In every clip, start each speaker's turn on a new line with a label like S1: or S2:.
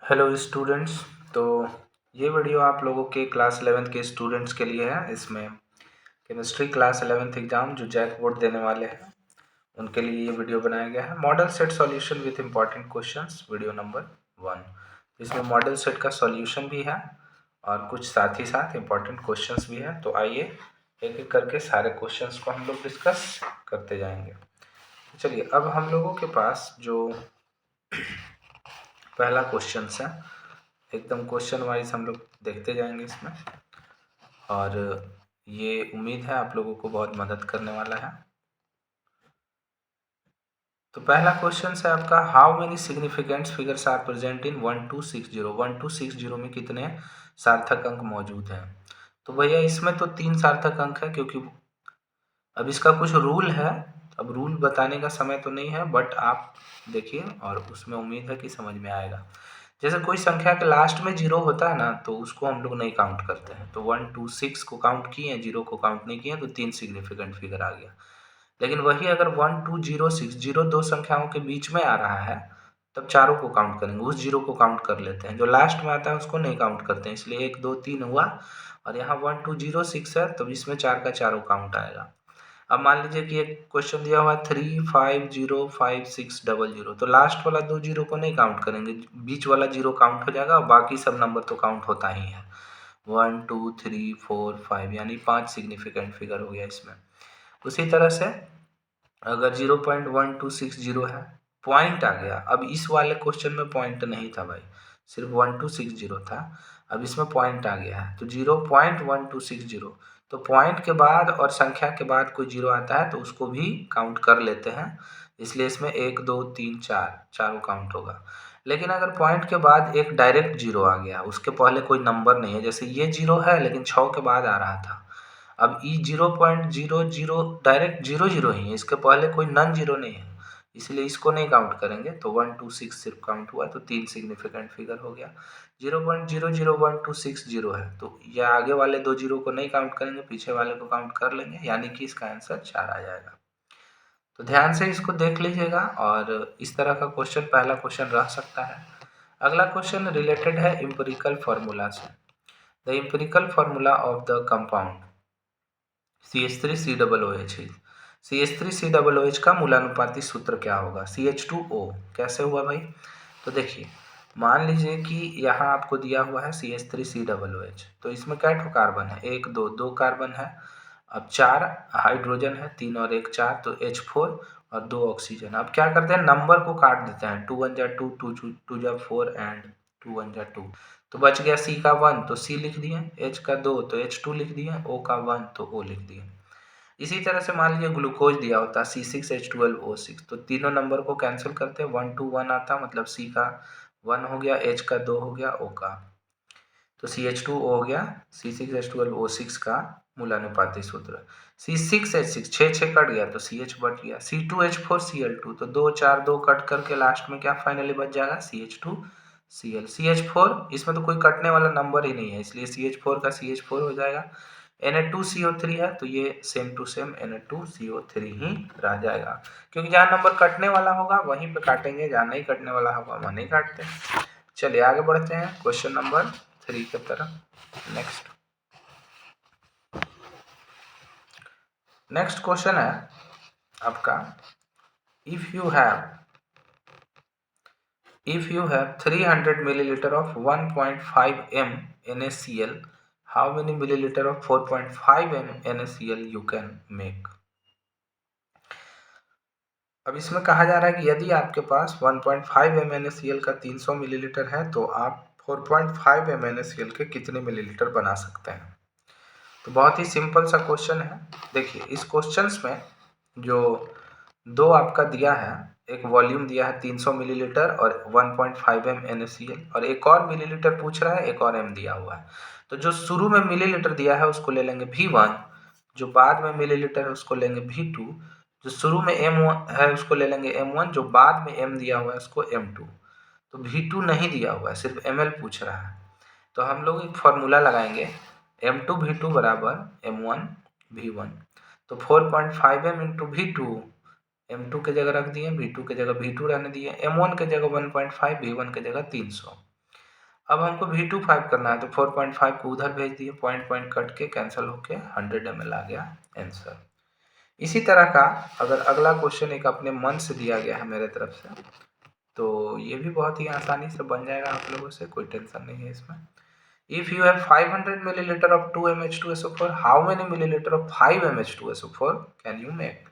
S1: Hello students. तो ये video आप लोगों के क्लास 11th के स्टूडेंट्स के लिए है। इसमें केमिस्ट्री क्लास 11th एग्ज़ाम जो जैक बोर्ड देने वाले हैं उनके लिए ये वीडियो बनाया गया है। Model set solution with important questions video number 1। इसमें मॉडल सेट का सॉल्यूशन भी है और कुछ साथ ही साथ इम्पॉर्टेंट क्वेश्चंस भी है। तो आइए एक एक करके सारे क्वेश्चंस को हम लोग डिस्कस करते जाएंगे। चलिए, अब हम लोगों के पास जो पहला क्वेश्चन है, एकदम क्वेश्चन वाइज हम लोग देखते जाएंगे इसमें, और ये उम्मीद है आप लोगों को बहुत मदद करने वाला है। तो पहला क्वेश्चन है आपका, how many significant figures are present in 1260। 1260 में कितने सार्थक अंक मौजूद हैं? तो भैया इसमें तो 3 सार्थक अंक है, क्योंकि अब इसका कुछ रूल है। अब रूल बताने का समय तो नहीं है, बट आप देखिए और उसमें उम्मीद है कि समझ में आएगा। जैसे कोई संख्या के लास्ट में 0 होता है ना, तो उसको हम लोग नहीं काउंट करते हैं। तो 1 2 6 को काउंट किए, 0 को काउंट नहीं किए, तो 3 सिग्निफिकेंट फिगर आ गया। लेकिन वही अगर 1 2 0 6 0 दो संख्याओं के बीच में आ रहा है, तब चारों को काउंट करेंगे, उस 0 को काउंट कर लेते हैं। जो लास्ट में आता है उसको नहीं काउंट करते हैं। इसलिए 1 2 3 हुआ, और यहाँ 1 2 0 6 है, तो इसमें 4 का चारों काउंट आएगा। अब मान लीजिए कि एक क्वेश्चन दिया हुआ है 3 5 0 5 6 00, तो लास्ट वाला 2 0 को नहीं काउंट करेंगे, बीच वाला 0 काउंट हो जाएगा और बाकी सब नंबर तो काउंट होता ही है। 1 2 3 4 5 यानी 5 सिग्निफिकेंट फिगर हो गया इसमें। उसी तरह से अगर 0.1260 है, पॉइंट आ गया। अब इस वाले क्वेश्चन में पॉइंट नहीं था भाई, सिर्फ 1260 था। अब इसमें पॉइंट आ गया है, तो 0.1260। तो पॉइंट के बाद और संख्या के बाद कोई 0 आता है तो उसको भी काउंट कर लेते हैं। इसलिए इसमें 1 2 3 4 चारों काउंट होगा। लेकिन अगर पॉइंट के बाद एक डायरेक्ट 0 आ गया, उसके पहले कोई नंबर नहीं है, जैसे ये 0 है लेकिन 6 के बाद आ रहा था। अब ई 0.00 डायरेक्ट 00 ही है, इसके पहले कोई नन 0 नहीं है, इसलिए इसको नहीं काउंट करेंगे। तो 1 2 6 सिर्फ काउंट हुआ, तो 3 सिग्निफिकेंट फिगर हो गया। 0.001260 है, तो यह आगे वाले 2 0 को नहीं काउंट करेंगे, पीछे वाले को काउंट कर लेंगे, यानी कि इसका आंसर 4 आ जाएगा। तो ध्यान से इसको देख लीजिएगा, और इस तरह का क्वेश्चन पहला क्वेश्चन रह सकता है। अगला क्वेश्चन रिलेटेड है एम्पिरिकल फार्मूला से। The empirical formula of the compound CH3COOH। CH3COOH का मूलानुपाती सूत्र क्या होगा? CH2O कैसे हुआ भाई? तो देखिए, मान लीजिए कि यहाँ आपको दिया हुआ है CH3COOH, तो इसमें क्या कार्बन है? 1 2 2 कार्बन है। अब 4 हाइड्रोजन है, 3 और 1 4, तो H4 और 2 ऑक्सीजन। अब क्या करते हैं, नंबर को काट देते हैं, 2 1 जा 2 2 जा 4 एंड 2 1 जा 2, तो बच गया C का 1 तो C लिख दिए, H का 2 तो H2 लिख दिए, O का 1 तो O लिख दिए। इसी तरह से मान लीजिए ग्लूकोज दिया होता C6H12O6, तो तीनों नंबर को कैंसिल करते हैं, 1 2 1 आता, मतलब C का 1 हो गया, H का 2 हो गया, O का, तो CH2O हो गया। C6H12O6 का मूलानुपाती सूत्र C6H6 6 6 कट गया तो CH बच गया, C2H4Cl2, तो 2 4 2 कट करके लास्ट में क्या फाइनली बच जाएगा? CH2Cl। CH4 इसमें तो कोई कटने वाला नंबर ही नहीं है, इसलिए CH4 का CH4 हो जाएगा। Na2CO3 है, तो ये सेम टू सेम Na2CO3 ही रह जाएगा, क्योंकि जहाँ नंबर कटने वाला होगा वहीं पे काटेंगे, जहाँ नहीं कटने वाला होगा वहाँ नहीं काटते। चलिए आगे बढ़ते हैं क्वेश्चन नंबर 3 की तरफ। नेक्स्ट क्वेश्चन है आपका, if you have 300 milliliter of 1.5 m NaCl, how many milliliter of 4.5 m NaCl you can make? अब इसमें कहा जा रहा है कि यदि आपके पास 1.5 m NaCl का 300 मिलीलीटर है, तो आप 4.5 m NaCl के कितने मिलीलीटर बना सकते हैं? तो बहुत ही सिंपल सा क्वेश्चन है। देखिए, इस क्वेश्चंस में जो दो आपका दिया है, एक वॉल्यूम दिया है 300 मिलीलीटर और 1.5 m NaCl, और एक और मिलीलीटर पूछ रहा है, एक और m दिया हुआ है। तो जो शुरू में मिलीलीटर दिया है उसको ले लेंगे V1, जो बाद में मिलीलीटर है उसको लेंगे V2, जो शुरू में M1 है उसको ले लेंगे M1, जो बाद में M दिया हुआ है उसको M2। तो V2 नहीं दिया हुआ है, सिर्फ ml पूछ रहा है। तो हम लोग एक फॉर्मूला लगाएंगे, M2 V2 बराबर M1 V1। तो 4.5 m इंटू V2, M2 के जगह रख दिए, V2 के जगह V2 रहने दिए, M1 के जगह 1.5, V1 के जगह 300। अब हमको V2 5 करना है, तो 4.5 को उधर भेज दिए, पॉइंट कट के कैंसिल होके 100 ml आ गया आंसर। इसी तरह का अगर अगला क्वेश्चन एक अपने मन से दिया गया है मेरे तरफ से, तो ये भी बहुत ही आसानी से बन जाएगा आप लोगों से, कोई टेंशन नहीं है इसमें। If you have 500 milliliter of 2mH2SO4, how many milliliter of 5mH2SO4 can you make?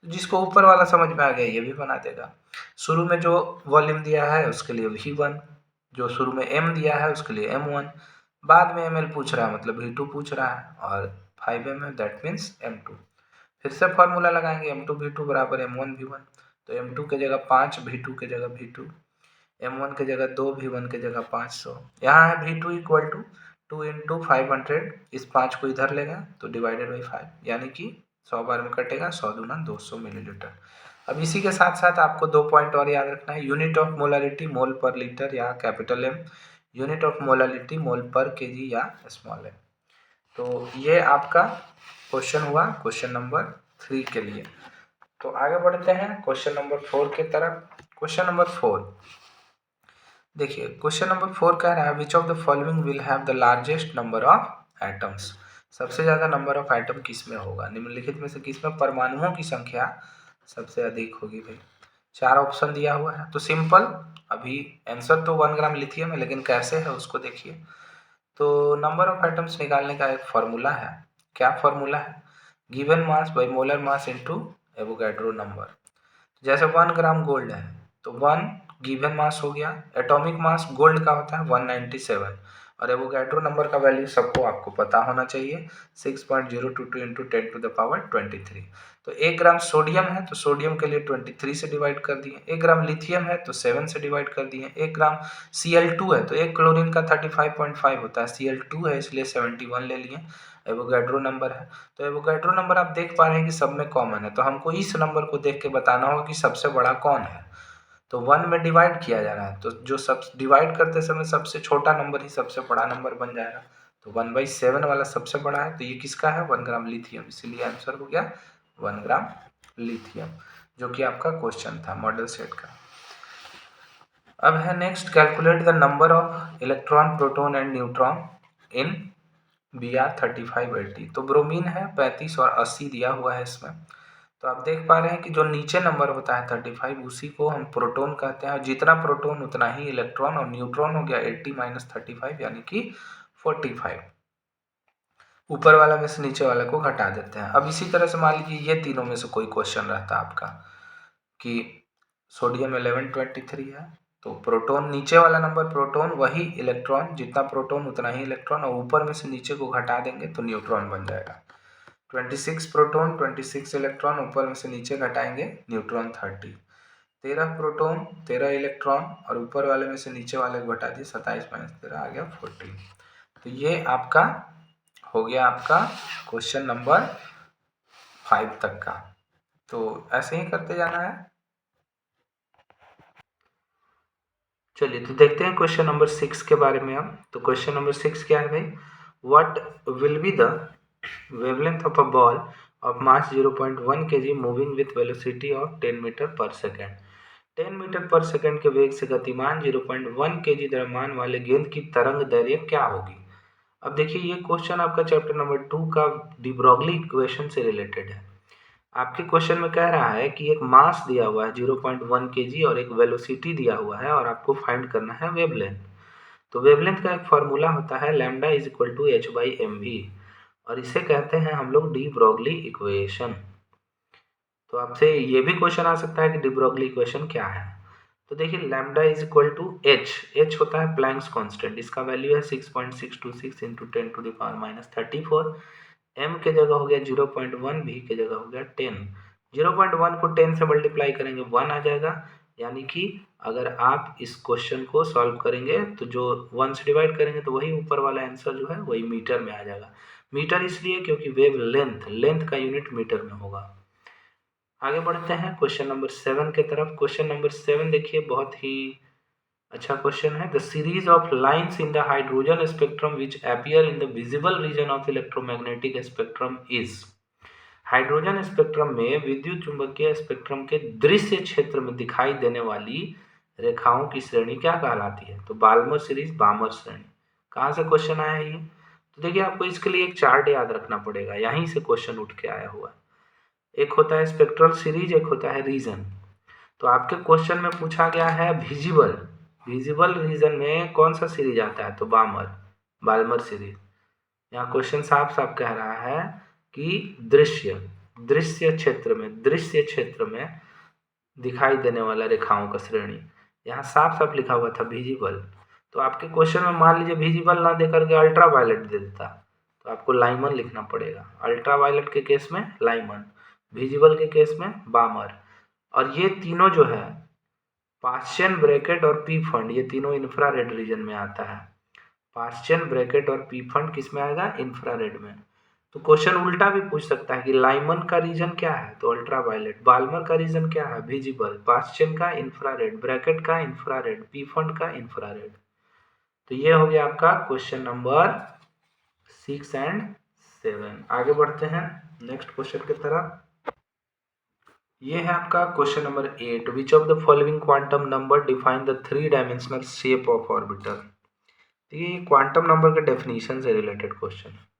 S1: जिसको ऊपर वाला समझ में आ गया ये भी बना देगा। शुरू में जो वॉल्यूम दिया है उसके लिए V1, जो शुरू में M दिया है उसके लिए M1, बाद में ml पूछ रहा है मतलब V2 पूछ रहा है, और 5ml दैट मीन्स M2। फिर से फॉर्मूला लगाएंगे, M2 V2 बराबर M1 V1, तो M2 के जगह 5, V2 के जगह V2, M1 के जगह 2, V1 के जगह 500। यहाँ है V2 इक्वल टू 2 इंटू 500, इस 5 को इधर लेगा तो डिवाइडेड बाई 5, यानी कि 100 बार में कटेगा, 100 दूना 200 मिलीलीटर। अब इसी के साथ साथ आपको 2 पॉइंट और याद रखना है, unit of molarity mole per litre या capital M, unit of molarity mole per KG या स्मॉल m। तो ये आपका क्वेश्चन हुआ क्वेश्चन नंबर 3 के लिए। तो आगे बढ़ते हैं क्वेश्चन नंबर 4 की तरफ। क्वेश्चन नंबर 4 देखिए, क्वेश्चन नंबर 4 कह रहा है which of the following will have the largest number of atoms. सबसे ज़्यादा नंबर ऑफ एटम किस में होगा, निम्नलिखित में से किस में परमाणुओं की संख्या सबसे अधिक होगी। भाई 4 ऑप्शन दिया हुआ है, तो सिंपल, अभी आंसर तो 1 ग्राम लिथियम है, लेकिन कैसे है उसको देखिए। तो नंबर ऑफ एटम्स निकालने का एक फॉर्मूला है। क्या फॉर्मूला है? Given mass by molar mass into Avogadro number. जैसे 1 ग्राम गोल्ड है तो 1 गिवन मास हो गया, एटॉमिक मास गोल्ड का होता है 197, और एवोगैड्रो नंबर का वैल्यू सबको आपको पता होना चाहिए 6.022 इंटू 10 टू द पावर 23। तो 1 ग्राम सोडियम है तो सोडियम के लिए 23 से डिवाइड कर दिए, 1 ग्राम लिथियम है तो 7 से डिवाइड कर दिए, 1 ग्राम Cl2 है तो 1 क्लोरीन का 35.5 होता है, Cl2 है इसलिए 71 ले लिए, एवोगैड्रो नंबर है। तो एवोगैड्रो नंबर आप देख पा रहे हैं कि सब में कॉमन है, तो हमको इस नंबर को देख के बताना होगा कि सबसे बड़ा कौन है। तो 1 में डिवाइड किया जा रहा है, तो जो सब डिवाइड करते समय सबसे छोटा नंबर ही सबसे बड़ा नंबर बन जाएगा। तो 1/7 वाला सबसे बड़ा है, तो ये किसका है? 1 ग्राम लिथियम, इसीलिए आंसर हो गया 1 ग्राम लिथियम, जो कि आपका क्वेश्चन था मॉडल सेट का। अब है next, calculate the number of electron, proton and neutron in Br 3580। तो ब्रोमीन है 35 और 80 दिया हुआ है इसमें। तो आप देख पा रहे हैं कि जो नीचे नंबर होता है 35, उसी को हम प्रोटॉन कहते हैं, और जितना प्रोटॉन उतना ही इलेक्ट्रॉन, और न्यूट्रॉन हो गया 80 माइनस 35 यानी कि 45। ऊपर वाला में से नीचे वाले को घटा देते हैं। अब इसी तरह से मान लीजिए ये तीनों में से कोई क्वेश्चन रहता आपका कि सोडियम 1123 है, तो प्रोटॉन नीचे वाला नंबर प्रोटॉन वही इलेक्ट्रॉन, जितना प्रोटॉन उतना ही इलेक्ट्रॉन, और ऊपर में से नीचे को घटा देंगे तो न्यूट्रॉन बन जाएगा। 26 प्रोटॉन 26 इलेक्ट्रॉन, ऊपर में से नीचे घटाएंगे न्यूट्रॉन 30। 13 प्रोटॉन 13 इलेक्ट्रॉन, और ऊपर वाले में से नीचे वाले को घटा दिए 27 माइनस 13 आ गया 14। तो ये आपका हो गया आपका क्वेश्चन नंबर 5 तक का। तो ऐसे ही करते जाना है। चलिए तो देखते हैं क्वेश्चन नंबर 6 के बारे में अब। तो क्वेश्चन नंबर 6 क्या है भाई? What will be the wavelength of a ball of mass 0.1 kg moving with velocity of 10 metre per second. 10 metre per second के वेग से गतिमान 0.1 kg द्रव्यमान वाले गेंद की तरंग दैर्घ्य क्या होगी? अब देखिए ये क्वेश्चन आपका चैप्टर नंबर 2 का डी ब्रॉगली इक्वेशन से रिलेटेड है। आपके क्वेश्चन में कह रहा है कि एक मास दिया हुआ है 0.1 kg और एक वेलोसिटी दिया हुआ है, और आपको फाइंड करना है वेवलेंथ। तो वेवलेंथ का एक फॉर्मूला होता है lambda is equal to h/mv, और इसे कहते हैं हम लोग डी ब्रॉगली इक्वेशन। तो आपसे ये भी क्वेश्चन आ सकता है कि डी ब्रॉगली इक्वेशन क्या है। तो देखिए lambda is equal to h होता है प्लैंक्स कांस्टेंट, इसका वैल्यू है 6.626 into 10 to the power minus 34। m के जगह हो गया 0.1, v के जगह हो गया 10। 0.1 को 10 से मल्टीप्लाई करेंगे 1 आ जाएगा, यानी कि अगर आप इस क्वेश्चन को सॉल्व करेंगे तो जो 1 से डिवाइड करेंगे तो वही ऊपर वाला आंसर जो है वही मीटर में आ जाएगा। मीटर इसलिए क्योंकि वेव लेंथ का यूनिट मीटर में होगा। आगे बढ़ते हैं क्वेश्चन नंबर 7 के तरफ। क्वेश्चन नंबर 7 देखिए बहुत ही अच्छा क्वेश्चन है। The series of lines in the hydrogen spectrum which appear in the visible region of electromagnetic spectrum is. Hydrogen spectrum में विद्युत चुंबकीय स्पेक्ट्रम के दृश्य क्षेत्र में दिखाई देने वाली रेखाओं की श्रेणी क्या कहलाती है? तो बाल्मर सीरीज, बामर श्रेणी। कहाँ से क्वेश्चन आया है ये? तो देखिए आपको इसके लिए एक चार्ट याद रखना पड़ेगा, यहीं से क्वेश्चन उठ के आया हुआ है। एक होता है स्पेक्ट्रल सीरीज, एक होता है रीजन। तो आपके क्वेश्चन में पूछा गया है विजिबल, विजिबल रीजन में कौन सा सीरीज आता है? तो बामर, बाल्मर सीरीज। यहाँ क्वेश्चन साफ साफ कह रहा है कि दृश्य, दृश्य क्षेत्र में, दृश्य क्षेत्र में दिखाई देने वाला रेखाओं का श्रेणी, यहाँ साफ साफ लिखा हुआ था विजिबल। तो आपके क्वेश्चन में मान लीजिए विजिबल ना देकर के अल्ट्रा वायलेट दे देता, तो आपको लाइमन लिखना पड़ेगा। अल्ट्रा वायलेट के केस में लाइमन, विजिबल के केस में बामर। और ये तीनों जो है पास्चियन ब्रैकेट और पी फंड, ये तीनों इंफ्रारेड रीजन में आता है। पास्चियन ब्रैकेट और पी फंड किस में आएगा? इंफ्रारेड में। तो क्वेश्चन उल्टा भी पूछ सकता है कि लाइमन का रीजन क्या है? तो अल्ट्रा वायलेट। बाल्मर का रीजन क्या है? विजिबल। पास्चियन का इंफ्रारेड, ब्रैकेट का इंफ्रारेड, पी फंड का इंफ्रारेड। तो ये हो गया आपका क्वेश्चन नंबर 6 एंड 7। आगे बढ़ते हैं नेक्स्ट क्वेश्चन की तरफ। ये है आपका question number 8। Which of the following quantum number define the 3 dimensional shape of orbital? ये क्वांटम नंबर के डेफिनेशन से रिलेटेड क्वेश्चन है।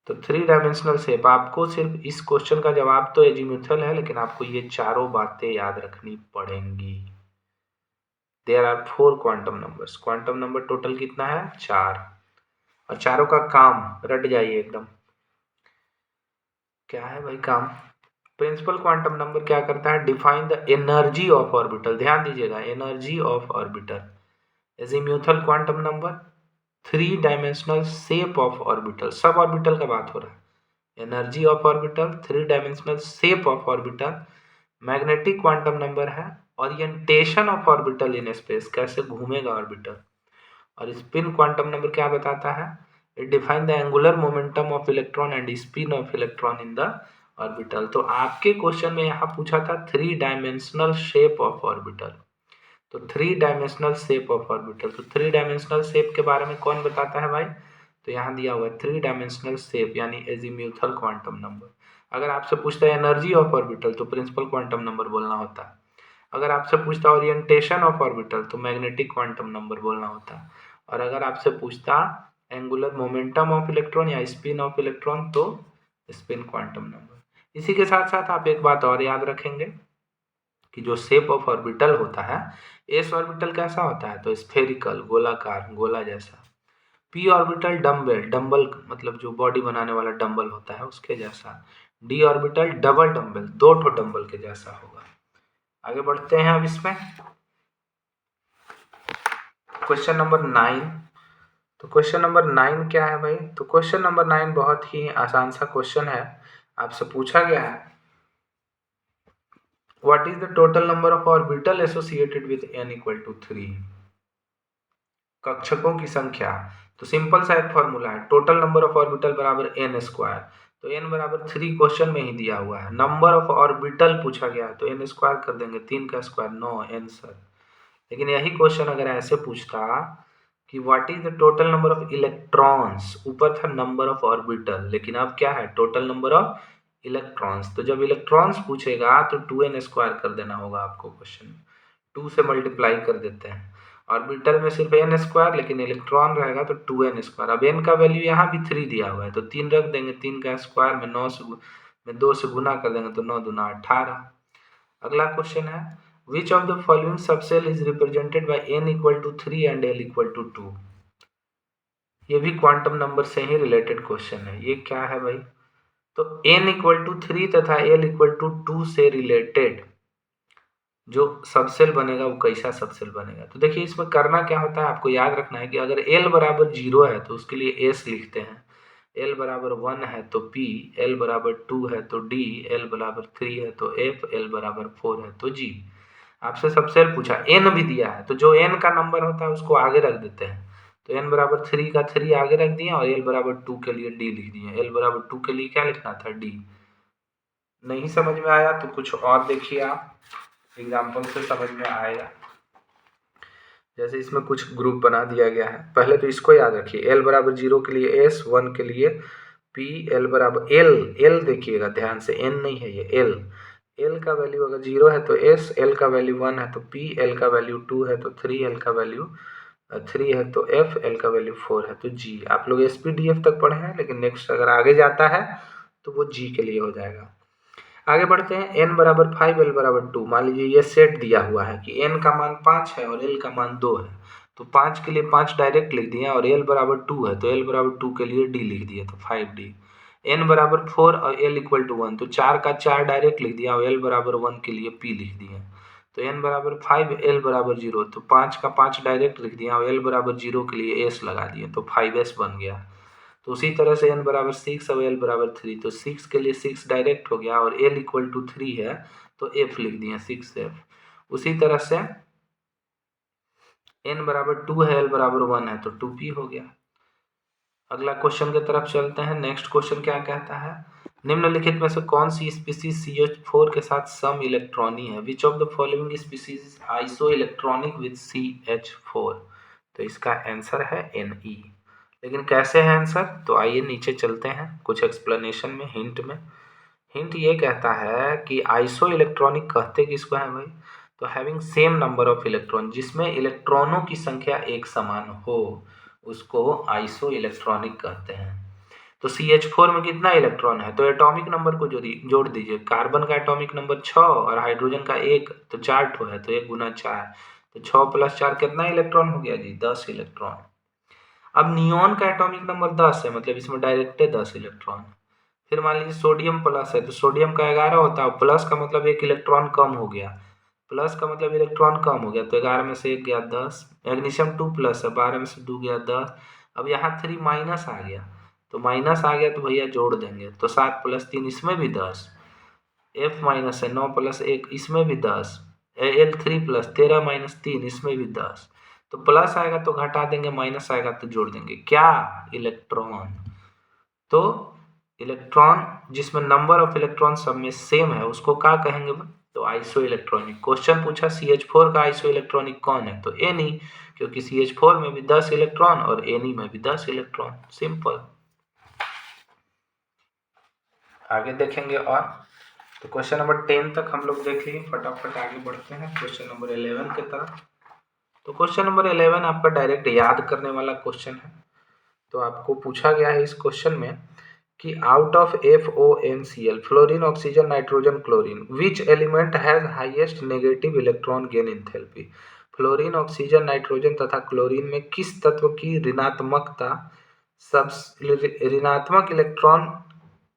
S1: तो 3 डायमेंशनल शेप, आपको सिर्फ इस क्वेश्चन का जवाब तो एजीम्यूथल है, लेकिन आपको ये चारों बातें याद रखनी पड़ेंगी। There are 4 quantum numbers. Quantum number total कितना है? 4। और चारों का काम रट जाइए एकदम। क्या है भाई काम? प्रिंसिपल क्वांटम नंबर क्या करता है? Define the energy of orbital. ध्यान दीजिएगा, energy of orbital. Azimuthal quantum number 3 dimensional shape of orbital, sub orbital का बात हो रहा है। Energy of orbital, 3 dimensional shape of orbital. Magnetic quantum number है orientation of orbital in space, कैसे घूमेगा ऑर्बिटल। और स्पिन क्वांटम नंबर क्या बताता है? It define the angular momentum of electron and spin off electron in the orbital. तो आपके question में यहाँ पूछा था 3 डायमेंशनल शेप ऑफ ऑर्बिटल। तो 3 डायमेंशनल शेप ऑफ ऑर्बिटल, तो 3 डायमेंशनल शेप के बारे में कौन बताता है भाई? तो यहाँ दिया हुआ है 3 डायमेंशनल शेप यानी एजीम्यूथल क्वांटम नंबर। अगर आपसे पूछता है एनर्जी ऑफ ऑर्बिटल तो प्रिंसिपल क्वांटम नंबर बोलना होता है। अगर आपसे पूछता है ओरिएंटेशन ऑफ ऑर्बिटल तो मैग्नेटिक क्वांटम नंबर बोलना होता है। और अगर आपसे पूछता एंगुलर मोमेंटम ऑफ इलेक्ट्रॉन या स्पिन ऑफ इलेक्ट्रॉन तो स्पिन क्वांटम नंबर। इसी के साथ साथ आप एक बात और याद रखेंगे कि जो शेप ऑफ ऑर्बिटल होता है, एस ऑर्बिटल कैसा होता है? तो स्फेरिकल, गोलाकार, गोला जैसा। पी ऑर्बिटल डम्बल, डम्बल मतलब जो बॉडी बनाने वाला डम्बल होता है उसके जैसा। डी ऑर्बिटल डबल डम्बल, 2 ठो डम्बल के जैसा होगा। आगे बढ़ते हैं अब इसमें क्वेश्चन नंबर 9। तो क्वेश्चन नंबर 9 क्या है भाई? तो क्वेश्चन नंबर 9 बहुत ही आसान सा क्वेश्चन है। आपसे पूछा गया है what is the total number of orbital associated with n equal to 3? कक्षकों की संख्या। तो सिंपल सा एक फॉर्मूला है, टोटल नंबर ऑफ ऑर्बिटल बराबर n स्क्वायर। तो n बराबर 3 क्वेश्चन में ही दिया हुआ है। नंबर ऑफ ऑर्बिटल पूछा गया है तो n स्क्वायर कर देंगे, 3 का स्क्वायर 9 आंसर। लेकिन यही क्वेश्चन अगर ऐसे पूछता कि what is the total number of electrons, ऊपर था नंबर ऑफ ऑर्बिटल, लेकिन अब क्या है? Total number of electrons. तो जब इलेक्ट्रॉन्स पूछेगा तो 2n स्क्वायर कर देना होगा आपको क्वेश्चन में, 2 से मल्टीप्लाई कर देते हैं। ऑर्बिटल में सिर्फ n स्क्वायर, लेकिन इलेक्ट्रॉन रहेगा तो 2n स्क्वायर। अब n का वैल्यू यहाँ भी 3 दिया हुआ है तो 3 रख देंगे, 3 का स्क्वायर में 2 से गुना कर देंगे तो 9 दूना 18। अगला क्वेश्चन है which of the following subshell is represented by n equal to 3 and l equal to 2? ये भी क्वांटम नंबर से ही रिलेटेड क्वेश्चन है। ये क्या है भाई? तो n इक्वल टू 3 तथा l इक्वल टू 2 से रिलेटेड जो सबसेल बनेगा वो कैसा सबसेल बनेगा? तो देखिए इसमें करना क्या होता है, आपको याद रखना है कि अगर l बराबर 0 है तो उसके लिए s लिखते हैं, l बराबर 1 है तो p, l बराबर 2 है तो d, l बराबर 3 है तो f, l बराबर 4 है तो g। आपसे सबसेल पूछा, n भी दिया है तो जो n का नंबर होता है उसको आगे रख देते हैं। तो n बराबर 3 का 3 आगे रख दिए और l बराबर 2 के लिए d लिख दिए। l बराबर 2 के लिए क्या लिखना था? d। नहीं समझ में आया तो कुछ और देखिए, आप एग्जाम्पल से समझ में आएगा। जैसे इसमें कुछ ग्रुप बना दिया गया है, पहले तो इसको याद रखिए। l बराबर 0 के लिए s, 1 के लिए p, l बराबर l देखिएगा ध्यान से, n नहीं है ये l, एल का वैल्यू अगर 0 है तो एस, एल का वैल्यू 1 है तो पी, एल का वैल्यू 2 है तो 3, एल का वैल्यू 3 है तो एफ, एल का वैल्यू 4 है तो जी। आप लोग एस पी डी एफ तक पढ़े हैं, लेकिन नेक्स्ट अगर आगे जाता है तो वो जी के लिए हो जाएगा। आगे बढ़ते हैं। n बराबर 5, l बराबर 2। मान लीजिए ये सेट दिया हुआ है कि n का मान 5 है और l का मान 2 है, तो 5 के लिए 5 डायरेक्ट लिख दिए और l बराबर 2 है तो l बराबर 2 के लिए d लिख दिए तो 5d। n बराबर 4 और l इक्वल टू 1, तो 4 का 4 डायरेक्ट लिख दिया और l बराबर 1 के लिए p लिख दिए। तो n बराबर 5, l बराबर 0, तो 5 का 5 डायरेक्ट लिख दिया और l बराबर 0 के लिए s लगा दिए तो 5s बन गया। तो उसी तरह से n बराबर 6 और l बराबर 3, तो 6 के लिए 6 डायरेक्ट हो गया और l इक्वल टू 3 है तो f लिख दिए 6f। उसी तरह से n बराबर 2 है, l बराबर 1 है तो 2p हो गया। अगला क्वेश्चन की तरफ चलते हैं। नेक्स्ट क्वेश्चन क्या कहता है, निम्नलिखित में से कौन सी स्पीसीज CH4 के साथ सम इलेक्ट्रॉनी है? Which of the following species iso electronic with CH4? तो इसका आंसर है Ne। लेकिन कैसे है आंसर, तो आइए नीचे चलते हैं कुछ एक्सप्लेनेशन में, हिंट में। हिंट ये कहता है कि आइसो इलेक्ट्रॉनिक कहते किसको है भाई, तो having same number of electron, जिसमें इलेक्ट्रॉनों की संख्या एक समान हो उसको आइसो इलेक्ट्रॉनिक कहते हैं। तो CH4 में कितना इलेक्ट्रॉन है, तो एटॉमिक नंबर को जोड़ दीजिए। कार्बन का एटॉमिक नंबर 6 और हाइड्रोजन का 1, तो 4 ठो है तो 1 गुना 4, तो 6 प्लस 4 कितना इलेक्ट्रॉन हो गया जी, 10 इलेक्ट्रॉन। अब नियोन का एटॉमिक नंबर 10 है, मतलब इसमें डायरेक्ट है 10 इलेक्ट्रॉन। फिर मान लीजिए सोडियम प्लस है, तो सोडियम का 11 होता है, प्लस का मतलब एक इलेक्ट्रॉन कम हो गया, प्लस का मतलब इलेक्ट्रॉन कम हो गया तो 11 में से 1 गया 10। मैग्नीशियम 2 प्लस है, 12 में से 2 गया 10। अब यहाँ 3 माइनस आ गया, तो माइनस आ गया तो भैया जोड़ देंगे, तो 7 प्लस 3 इसमें भी 10। F माइनस है, 9 प्लस 1 इसमें भी 10। Al3 प्लस 13 माइनस 3 इसमें भी 10। तो प्लस आएगा तो घटा देंगे, माइनस आएगा तो जोड़ देंगे, क्या इलेक्ट्रॉन। तो इलेक्ट्रॉन जिसमें नंबर ऑफ इलेक्ट्रॉन सब में सेम है उसको क्या कहेंगे, तो आइसो इलेक्ट्रॉनिक। क्वेश्चन पूछा CH4 का आइसो इलेक्ट्रॉनिक कौन है, तो Ne, क्योंकि CH4 में भी 10 इलेक्ट्रॉन और Ne में भी 10 इलेक्ट्रॉन, सिंपल। आगे देखेंगे और, तो क्वेश्चन नंबर 10 तक हम लोग देख लिए, फटाफट आगे बढ़ते हैं क्वेश्चन नंबर 11 की तरफ। तो क्वेश्चन नंबर 11 आपका डायरेक्ट याद करने वाला क्वेश्चन है। तो आपको पूछा गया है इस क्वेश्चन में कि out of FONCl, fluorine, oxygen, nitrogen, chlorine, which element has highest negative electron gain enthalpy. Fluorine, oxygen, nitrogen तथा क्लोरीन में किस तत्व की ऋणात्मकता ऋणात्मक इलेक्ट्रॉन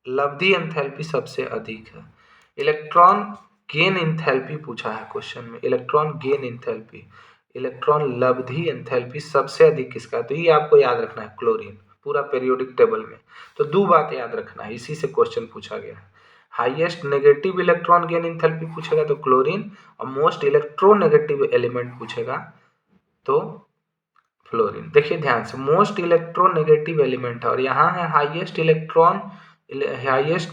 S1: लब्धि एंथैल्पी सबसे अधिक है। इलेक्ट्रॉन गेन एंथैल्पी पूछा है क्वेश्चन में, इलेक्ट्रॉन गेन एंथैल्पी, इलेक्ट्रॉन लब्धि एंथैल्पी सबसे अधिक किसका है, तो ये आपको याद रखना है, क्लोरीन, पूरा पीरियोडिक टेबल में। तो दो बात याद रखना है, इसी से क्वेश्चन पूछा गया है। Highest negative electron gain enthalpy पूछेगा तो क्लोरीन, और मोस्ट इलेक्ट्रोनेगेटिव एलिमेंट पूछेगा तो फ्लोरीन। देखिए ध्यान से, मोस्ट इलेक्ट्रोनेगेटिव एलिमेंट है और यहाँ है highest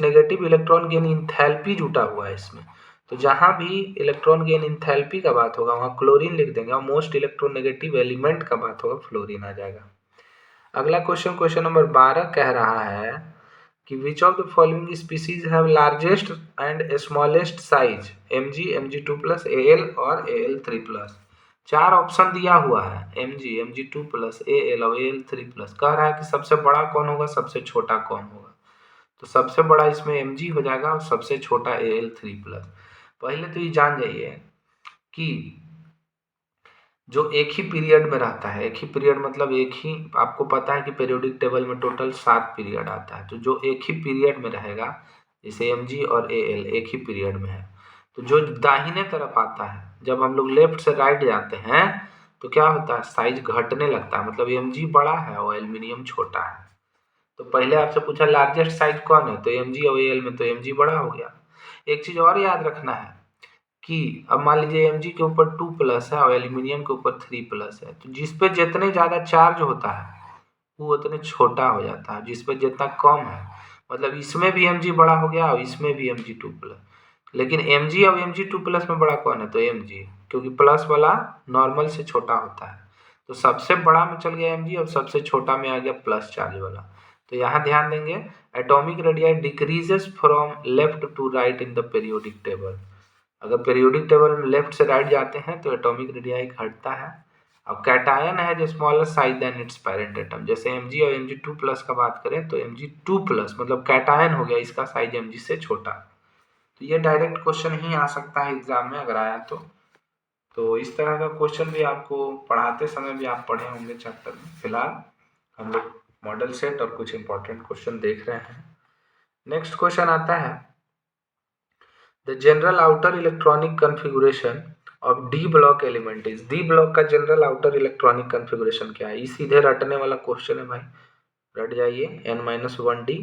S1: negative electron gain enthalpy जुटा हुआ है इसमें। तो जहां भी इलेक्ट्रॉन गेन इंथैल्पी का बात होगा वहां क्लोरीन लिख देंगे और मोस्ट इलेक्ट्रोनेगेटिव एलिमेंट का बात होगा फ्लोरीन आ जाएगा। अगला क्वेश्चन, क्वेश्चन नंबर 12 कह रहा है कि विच of the following species have largest and smallest size, Mg, Mg2+, Al और Al3+। चार ऑप्शन दिया हुआ है, Mg, Mg2+, Al और Al3+। कह रहा है कि सबसे बड़ा कौन होगा, सबसे छोटा कौन होगा। तो सबसे बड़ा इसमें Mg हो जाएगा और सबसे छोटा Al3+। पहले तो ये जान जाइए कि जो एक ही पीरियड में रहता है, एक ही पीरियड मतलब एक ही, आपको पता है कि पीरियोडिक टेबल में टोटल 7 पीरियड आता है, तो जो एक ही पीरियड में रहेगा, जैसे Mg और Al एक ही पीरियड में है, तो जो दाहिने तरफ आता है, जब हम लोग लेफ्ट से राइट जाते हैं तो क्या होता है, साइज घटने लगता है, मतलब Mg बड़ा है और एल्यूमिनियम छोटा है। तो पहले आपसे पूछा लार्जेस्ट साइज कौन है, तो Mg और Al में तो Mg बड़ा हो गया। एक चीज और याद रखना है कि अब मान लीजिए Mg के ऊपर 2+ है और एल्यूमिनियम के ऊपर 3+ है, तो जिस पे जितने ज़्यादा चार्ज होता है वो उतने छोटा हो जाता है, जिस पे जितना कम है, मतलब इसमें भी Mg बड़ा हो गया और इसमें भी Mg2+। लेकिन Mg और Mg2+ में बड़ा कौन है, तो Mg, क्योंकि प्लस वाला नॉर्मल से छोटा होता है। तो सबसे बड़ा में चल गया Mg और सबसे छोटा में आ गया प्लस चार्ज वाला। तो यहाँ ध्यान देंगे atomic radii decreases from left to right in the periodic table. अगर पीरियोडिक टेबल में लेफ्ट से राइट जाते हैं तो एटॉमिक रेडियाई घटता है। अब कैटायन है जो smaller size than its parent atom, जैसे Mg और Mg2+ का बात करें तो Mg2+ मतलब कैटायन हो गया, इसका साइज Mg से छोटा। तो ये डायरेक्ट क्वेश्चन ही आ सकता है एग्जाम में अगर आया तो इस तरह का क्वेश्चन भी आपको पढ़ाते समय भी आप पढ़े होंगे चैप्टर में। फिलहाल हम लोग मॉडल सेट और कुछ इंपॉर्टेंट क्वेश्चन देख रहे हैं। नेक्स्ट क्वेश्चन आता है the general outer electronic configuration of D block element is. D block का जनरल आउटर इलेक्ट्रॉनिक कॉन्फ़िगरेशन क्या है? ये सीधे रटने वाला क्वेश्चन है भाई, रट जाइए। n-1d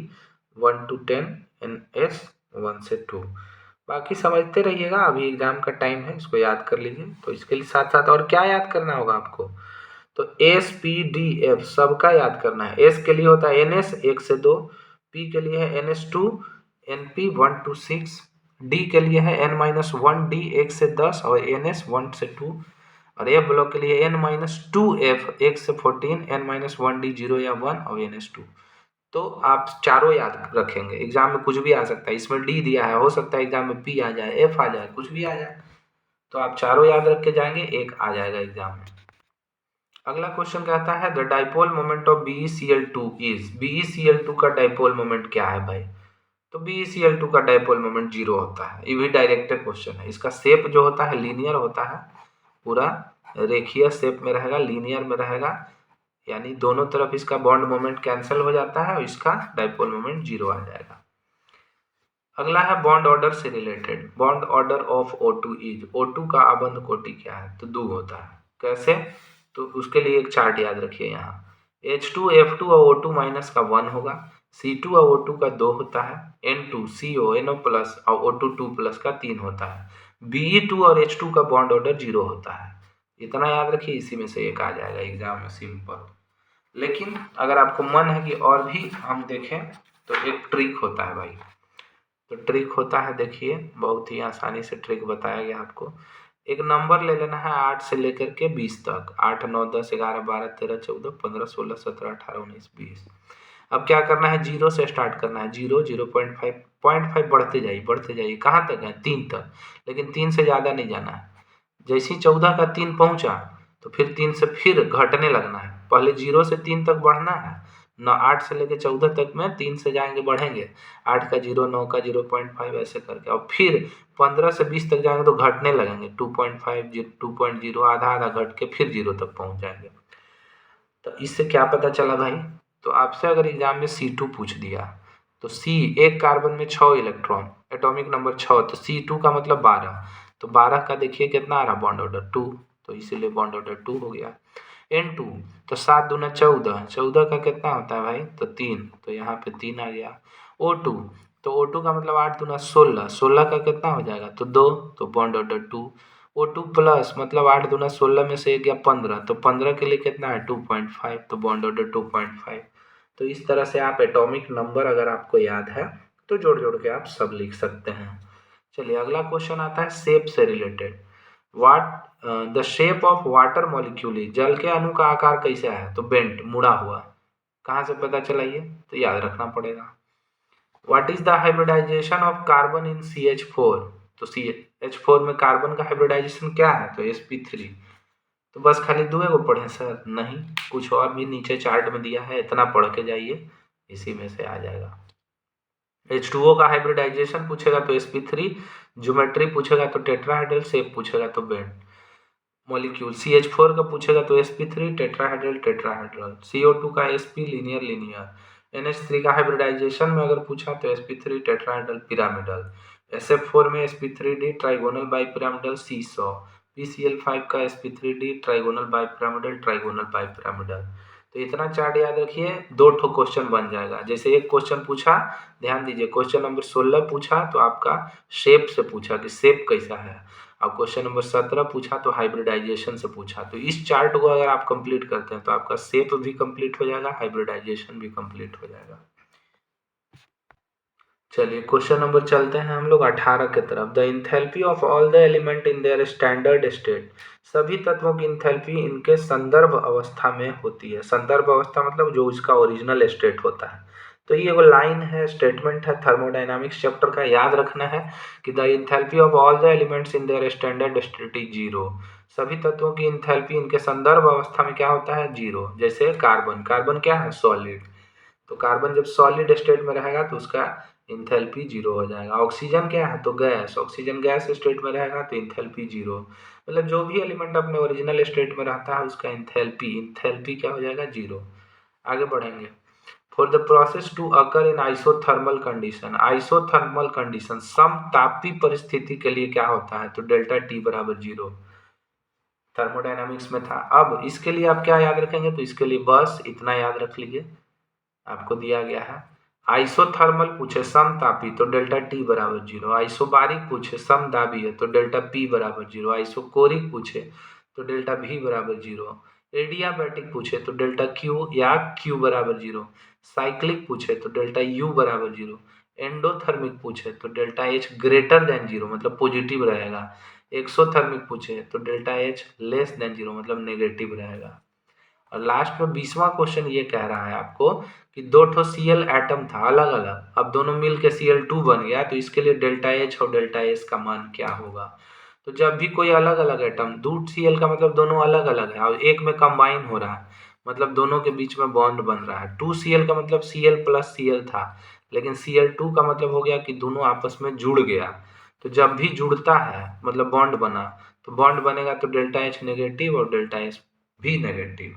S1: 1 to 10 ns 1 से 2। बाकी समझते रहिएगा, अभी एग्जाम का टाइम है, इसको याद कर लीजिए। तो इसके लिए साथ साथ और क्या याद करना होगा आपको? तो S-P-D-F सबका याद करना है। S के लिए होता है NS 1 से 2, P के लिए है NS2 NP 1 to 6, D के लिए है n-1D 1 से 10 और NS 1 से 2, और F ब्लॉक के लिए n-2F 1 से 14 n-1D 0 या 1 और NS2। तो आप चारों याद रखेंगे, एग्जाम में कुछ भी आ सकता है। इसमें D दिया है, हो सकता है एग्जाम में P आ जाए, F आ जाए, कुछ भी आ जाए। तो आप चारों याद रख के जाएंगे, एक आ जाएगा एग्जाम में। अगला क्वेश्चन कहता है the dipole moment of BeCl2 is. BeCl2 का डाइपोल मोमेंट क्या है भाई? तो BeCl2 का डाइपोल मोमेंट 0 होता है। ये भी डायरेक्टेड क्वेश्चन है। इसका शेप जो होता है लीनियर होता है, पूरा रेखीय शेप में रहेगा, लीनियर में रहेगा, यानी दोनों तरफ इसका बॉन्ड मोमेंट कैंसिल हो जाता है और इसका डाइपोल मोमेंट 0 आ जाएगा। अगला है बॉन्ड ऑर्डर से related. Bond order of O2 is. O2 का आबंध कोटि क्या है? तो 2 होता है। कैसे? तो उसके लिए एक चार्ट याद रखिए। यहाँ H2 F2 और O2 माइनस का 1 होगा, C2 और O2 का 2 होता है, N2 CO NO प्लस और O2 2+ का 3 होता है, Be2 और H2 का बॉन्ड ऑर्डर 0 होता है। इतना याद रखिए, इसी में से एक आ जाएगा एग्जाम में, सिंपल। लेकिन अगर आपको मन है कि और भी हम देखें तो एक ट्रिक होता है भाई। तो ट्रिक होता है, देखिए बहुत ही आसानी से ट्रिक बताया गया आपको। एक नंबर ले लेना है 8 से लेकर के 20 तक, 8 9 10 11 12 13 14 15 16 17 18 19 20। अब क्या करना है? 0 से स्टार्ट करना है। 0 0.5 0.5 बढ़ते जाइए कहाँ तक है? 3 तक, लेकिन 3 से ज़्यादा नहीं जाना है। जैसे ही 14 का 3 पहुँचा तो फिर 3 से फिर घटने लगना है। पहले 0 से 3 तक बढ़ना है, 8 से लेकर 14 तक में 3 से जाएंगे बढ़ेंगे, 8 का 0 9 का 0.5 ऐसे करके, और फिर 15 से 20 तक जाएंगे तो घटने लगेंगे, 2.5 2.0 आधा आधा घट के फिर 0 तक पहुंच जाएंगे। तो इससे क्या पता चला भाई? तो आपसे अगर एग्जाम में C2 पूछ दिया तो C, एक कार्बन में 6 इलेक्ट्रॉन, एटॉमिक नंबर 6, तो C2 का मतलब 12, तो 12 का देखिए कितना आ रहा? बॉन्ड ऑर्डर 2, तो इसीलिए बॉन्ड ऑर्डर 2 हो गया। N2 तो 7 दूना 14, 14 का कितना होता है भाई? तो 3, तो यहाँ पे 3 आ गया। O2 तो O2 का मतलब 8 दूना 16, 16 का कितना हो जाएगा? तो 2, तो बॉन्ड ऑर्डर 2। O2 प्लस मतलब 8 दूना 16 में से 1 गया 15, तो 15 के लिए कितना है? 2.5, तो बॉन्ड ऑर्डर 2.5। तो इस तरह से आप एटॉमिक नंबर अगर आपको याद है तो जोड़ जोड़ के आप सब लिख सकते हैं। चलिए अगला क्वेश्चन आता है शेप से related. The shape of water molecule is. जल के अणु का आकार कैसा है? तो बेंट, मुड़ा हुआ। कहाँ से पता चला ये? तो याद रखना पड़ेगा। What is the hybridisation of carbon in CH4? तो CH4 में कार्बन का हाइब्रिडाइजेशन क्या है? तो sp3। तो बस खाली 2 को पढ़े सर? नहीं, कुछ और भी नीचे चार्ट में दिया है, इतना पढ़ के जाइए, इसी में से आ जाएगा। H2O का हाइब्रिडाइजेशन पूछेगा तो sp3, ज्योमेट्री पूछेगा तो टेट्राहेड्रल, शेप पूछेगा तो बेंट। मॉलिक्यूल CH4 का पूछेगा तो sp3 टेट्राहेड्रल टेट्राहेड्रल, CO2 का sp लीनियर लीनियर, NH3 का हाइब्रिडाइजेशन में अगर पूछा तो sp3 टेट्राहेड्रल पिरामिडल, SF4 में sp3d trigonal bipyramidal seesaw, PCl5 का sp3d trigonal bipyramidal trigonal bipyramidal. तो इतना चार्ट याद रखिए, 2 ठो क्वेश्चन बन जाएगा। जैसे एक क्वेश्चन पूछा, ध्यान दीजिए, क्वेश्चन नंबर 16 पूछा तो आपका शेप से पूछा कि शेप कैसा है, और क्वेश्चन नंबर 17 पूछा तो हाइब्रिडाइजेशन से पूछा। तो इस चार्ट को अगर आप कंप्लीट करते हैं तो आपका शेप भी कंप्लीट हो जाएगा, हाइब्रिडाइजेशन भी कंप्लीट हो जाएगा। चलिए क्वेश्चन नंबर चलते हैं हम लोग 18 की तरफ। The enthalpy of all the element in their standard state. सभी तत्वों की इंथैल्पी इनके संदर्भ अवस्था में होती है। संदर्भ अवस्था मतलब जो इसका ओरिजिनल स्टेट होता है। तो ये वो लाइन है, स्टेटमेंट है थर्मोडायनामिक्स चैप्टर का, याद रखना है कि the enthalpy of all the elements in their standard state is zero. सभी तत्वों की इंथैल्पी इनके संदर्भ अवस्था में क्या होता है, जीरो। जैसे कार्बन, कार्बन क्या है, सॉलिड, तो कार्बन जब सॉलिड स्टेट में रहेगा तो उसका इंथैल्पी जीरो हो जाएगा। ऑक्सीजन क्या है, तो गैस, ऑक्सीजन गैस स्टेट में रहेगा तो इंथैल्पी जीरो। मतलब जो भी एलिमेंट अपने ओरिजिनल स्टेट में रहता है उसका इंथैल्पी क्या हो जाएगा, जीरो। आगे बढ़ेंगे। For the process to occur in isothermal condition, isothermal condition समतापी परिस्थिति के लिए क्या होता है, तो डेल्टा टी बराबर जीरो, थर्मोडायनामिक्स में था। अब इसके लिए आप क्या याद रखेंगे, तो इसके लिए बस इतना याद रख लीजिए, आपको दिया गया है आइसोथर्मल पूछे समतापी तो डेल्टा टी बराबर जीरो, आइसोबारिक पूछे समदाबी तो डेल्टा पी बराबर जीरो, आइसोकोरिक पूछे तो डेल्टा भी बराबर जीरो, एडियाबैटिक पूछे तो डेल्टा क्यू या क्यू बराबर जीरो, साइक्लिक पूछे तो डेल्टा यू बराबर जीरो, एंडोथर्मिक पूछे तो delta H greater than zero मतलब पॉजिटिव रहेगा, एक्सोथर्मिक पूछे तो delta H less than zero मतलब नेगेटिव रहेगा। और लास्ट में 20वां क्वेश्चन ये कह रहा है आपको कि दो ठो Cl एटम था अलग अलग, अब दोनों मिल के Cl2 बन गया, तो इसके लिए डेल्टा एच और डेल्टा एस का मान क्या होगा। तो जब भी कोई अलग अलग एटम, दो Cl का मतलब दोनों अलग अलग है और एक में कंबाइन हो रहा है, मतलब दोनों के बीच में बॉन्ड बन रहा है। 2Cl का मतलब Cl प्लस Cl था, लेकिन Cl2 का मतलब हो गया कि दोनों आपस में जुड़ गया। तो जब भी जुड़ता है मतलब बॉन्ड बना, तो बॉन्ड बनेगा तो डेल्टा एच नेगेटिव और डेल्टा एस भी नेगेटिव,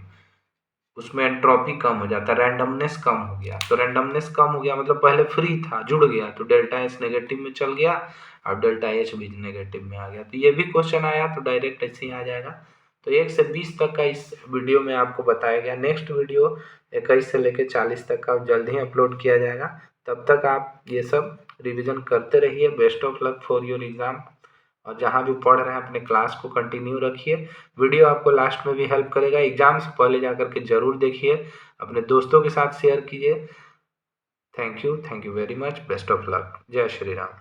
S1: उसमें एंट्रोपी कम हो जाता है, रैंडमनेस कम हो गया। तो रैंडमनेस कम हो गया मतलब पहले फ्री था, जुड़ गया, तो डेल्टा एस नेगेटिव में चल गया और डेल्टा एच भी नेगेटिव में आ गया। तो ये भी क्वेश्चन आया तो डायरेक्ट ऐसे ही आ जाएगा। तो 1 से 20 तक का इस वीडियो में आपको बताया गया। नेक्स्ट वीडियो 21 से लेकर 40 तक का जल्द ही अपलोड किया जाएगा। तब तक आप ये सब रिविजन करते रहिए। Best of luck for your exam. और जहाँ भी पढ़ रहे हैं अपने क्लास को कंटिन्यू रखिए। वीडियो आपको लास्ट में भी हेल्प करेगा, एग्जाम से पहले जाकर के जरूर देखिए, अपने दोस्तों के साथ शेयर कीजिए। Thank you very much, best of luck, जय श्री राम।